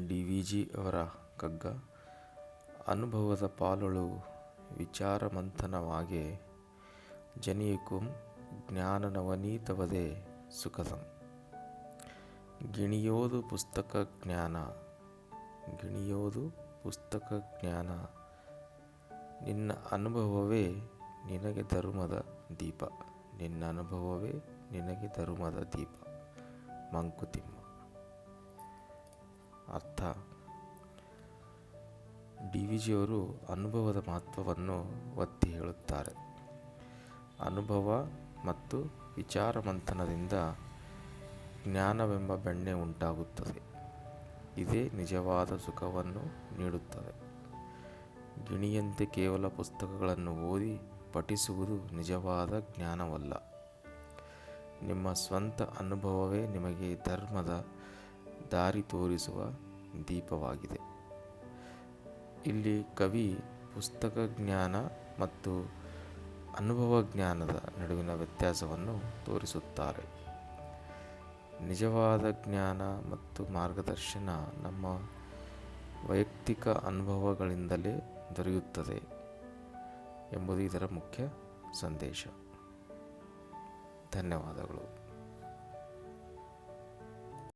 ಡಿ.ವಿ.ಜಿ ಅವರ ಕಗ್ಗ. ಅನುಭವದ ಪಾಲೊಳು ವಿಚಾರಮಂಥನವಾಗೆ ಜನಿಯಿಕುಂ ಜ್ಞಾನ ನವನೀತವದೆ ಸುಖದಂ. ಗಿಣಿಯೋದು ಪುಸ್ತಕ ಜ್ಞಾನ ನಿನ್ನ ಅನುಭವವೇ ನಿನಗೆ ಧರ್ಮದ ದೀಪ. ಮಂಕುತಿಮ್ಮ. ಅರ್ಥ: ಡಿ.ವಿ.ಜಿಯವರು ಅನುಭವದ ಮಹತ್ವವನ್ನು ಒತ್ತಿ ಹೇಳುತ್ತಾರೆ. ಅನುಭವ ಮತ್ತು ವಿಚಾರಮಂಥನದಿಂದ ಜ್ಞಾನವೆಂಬ ಬೆಣ್ಣೆ ಉಂಟಾಗುತ್ತದೆ. ಇದೇ ನಿಜವಾದ ಸುಖವನ್ನು ನೀಡುತ್ತದೆ. ಗಿಣಿಯಂತೆ ಕೇವಲ ಪುಸ್ತಕಗಳನ್ನು ಓದಿ ಪಠಿಸುವುದು ನಿಜವಾದ ಜ್ಞಾನವಲ್ಲ. ನಿಮ್ಮ ಸ್ವಂತ ಅನುಭವವೇ ನಿಮಗೆ ಧರ್ಮದ ದಾರಿ ತೋರಿಸುವ ದೀಪವಾಗಿದೆ. ಇಲ್ಲಿ ಕವಿ ಪುಸ್ತಕ ಜ್ಞಾನ ಮತ್ತು ಅನುಭವ ಜ್ಞಾನದ ನಡುವಿನ ವ್ಯತ್ಯಾಸವನ್ನು ತೋರಿಸುತ್ತಾರೆ. ನಿಜವಾದ ಜ್ಞಾನ ಮತ್ತು ಮಾರ್ಗದರ್ಶನ ನಮ್ಮ ವೈಯಕ್ತಿಕ ಅನುಭವಗಳಿಂದಲೇ ದೊರೆಯುತ್ತದೆ ಎಂಬುದು ಇದರ ಮುಖ್ಯ ಸಂದೇಶ. ಧನ್ಯವಾದಗಳು.